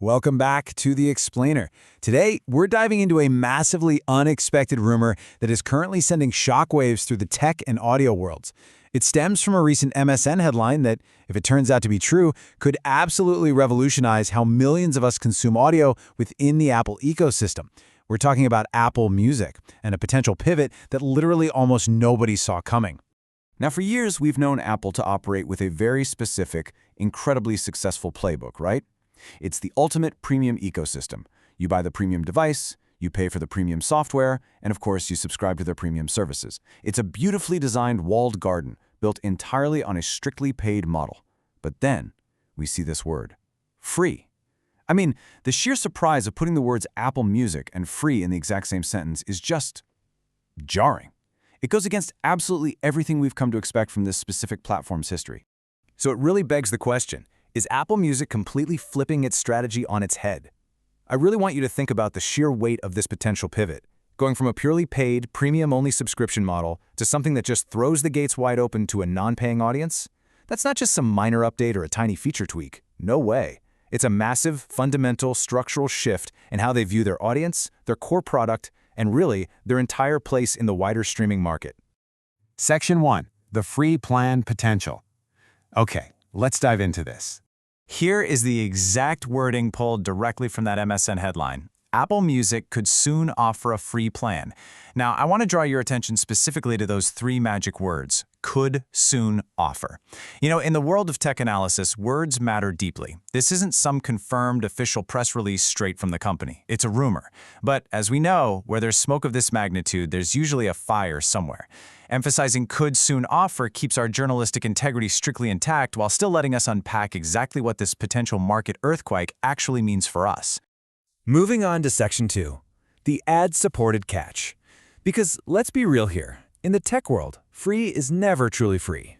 Welcome back to The Explainer. Today, we're diving into a massively unexpected rumor that is currently sending shockwaves through the tech and audio worlds. It stems from a recent MSN headline that, if it turns out to be true, could absolutely revolutionize how millions of us consume audio within the Apple ecosystem. We're talking about Apple Music and a potential pivot that literally almost nobody saw coming. Now, for years, we've known Apple to operate with a very specific, incredibly successful playbook, right? It's the ultimate premium ecosystem. You buy the premium device, you pay for the premium software, and of course, you subscribe to their premium services. It's a beautifully designed walled garden built entirely on a strictly paid model. But then, we see this word, free. I mean, the sheer surprise of putting the words Apple Music and free in the exact same sentence is just jarring. It goes against absolutely everything we've come to expect from this specific platform's history. So it really begs the question, is Apple Music completely flipping its strategy on its head? I really want you to think about the sheer weight of this potential pivot, going from a purely paid, premium-only subscription model to something that just throws the gates wide open to a non-paying audience. That's not just some minor update or a tiny feature tweak. No way. It's a massive, fundamental, structural shift in how they view their audience, their core product, and really, their entire place in the wider streaming market. Section 1. The free plan potential. Okay, let's dive into this. Here is the exact wording pulled directly from that MSN headline. Apple Music could soon offer a free plan. Now, I want to draw your attention specifically to those three magic words, could soon offer. You know, in the world of tech analysis, words matter deeply. This isn't some confirmed official press release straight from the company. It's a rumor. But as we know, where there's smoke of this magnitude, there's usually a fire somewhere. Emphasizing could soon offer keeps our journalistic integrity strictly intact while still letting us unpack exactly what this potential market earthquake actually means for us. Moving on to Section 2, the ad-supported catch. Because let's be real here, in the tech world, free is never truly free.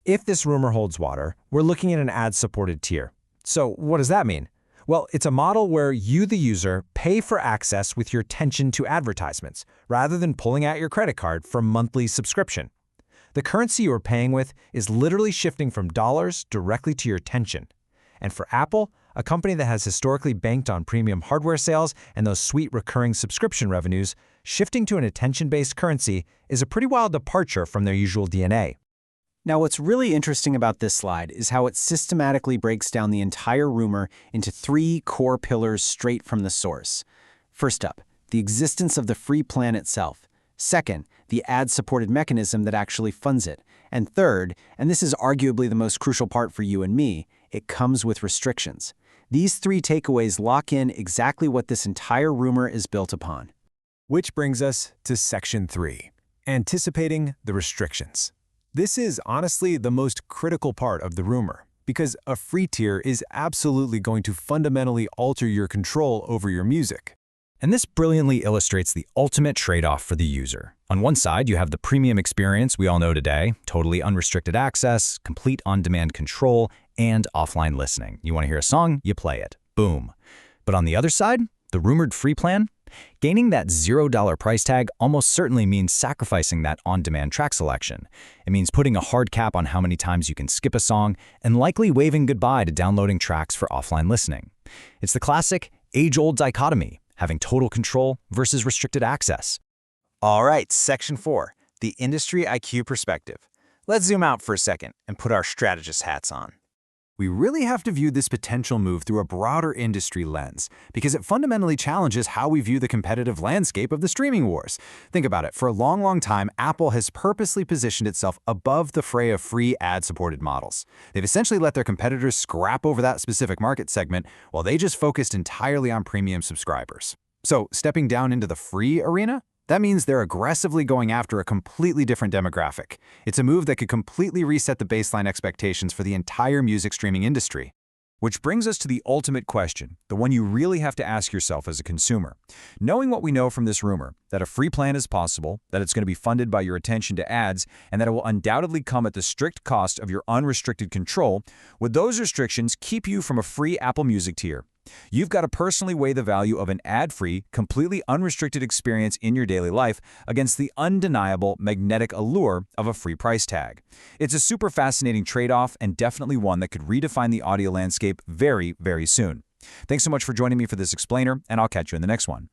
If this rumor holds water, we're looking at an ad-supported tier. So what does that mean? Well, it's a model where you, the user, pay for access with your attention to advertisements, rather than pulling out your credit card for monthly subscription. The currency you are paying with is literally shifting from dollars directly to your attention. And for Apple, a company that has historically banked on premium hardware sales and those sweet recurring subscription revenues, shifting to an attention-based currency is a pretty wild departure from their usual DNA. Now, what's really interesting about this slide is how it systematically breaks down the entire rumor into three core pillars straight from the source. First up, the existence of the free plan itself. Second, the ad-supported mechanism that actually funds it. And third, and this is arguably the most crucial part for you and me, it comes with restrictions. These three takeaways lock in exactly what this entire rumor is built upon. Which brings us to Section 3, anticipating the restrictions. This is honestly the most critical part of the rumor, because a free tier is absolutely going to fundamentally alter your control over your music. And this brilliantly illustrates the ultimate trade-off for the user. On one side, you have the premium experience we all know today, totally unrestricted access, complete on-demand control, and offline listening. You want to hear a song, you play it. Boom. But on the other side, the rumored free plan? Gaining that $0 price tag almost certainly means sacrificing that on-demand track selection. It means putting a hard cap on how many times you can skip a song and likely waving goodbye to downloading tracks for offline listening. It's the classic age-old dichotomy, having total control versus restricted access. All right, Section 4, the Industry IQ perspective. Let's zoom out for a second and put our strategist hats on. We really have to view this potential move through a broader industry lens, because it fundamentally challenges how we view the competitive landscape of the streaming wars. Think about it. For a long time, Apple has purposely positioned itself above the fray of free ad-supported models. They've essentially let their competitors scrap over that specific market segment while they just focused entirely on premium subscribers. So, stepping down into the free arena? That means they're aggressively going after a completely different demographic. It's a move that could completely reset the baseline expectations for the entire music streaming industry. Which brings us to the ultimate question, the one you really have to ask yourself as a consumer. Knowing what we know from this rumor, that a free plan is possible, that it's going to be funded by your attention to ads, and that it will undoubtedly come at the strict cost of your unrestricted control, would those restrictions keep you from a free Apple Music tier? You've got to personally weigh the value of an ad-free, completely unrestricted experience in your daily life against the undeniable magnetic allure of a free price tag. It's a super fascinating trade-off and definitely one that could redefine the audio landscape very, very soon. Thanks so much for joining me for this explainer, and I'll catch you in the next one.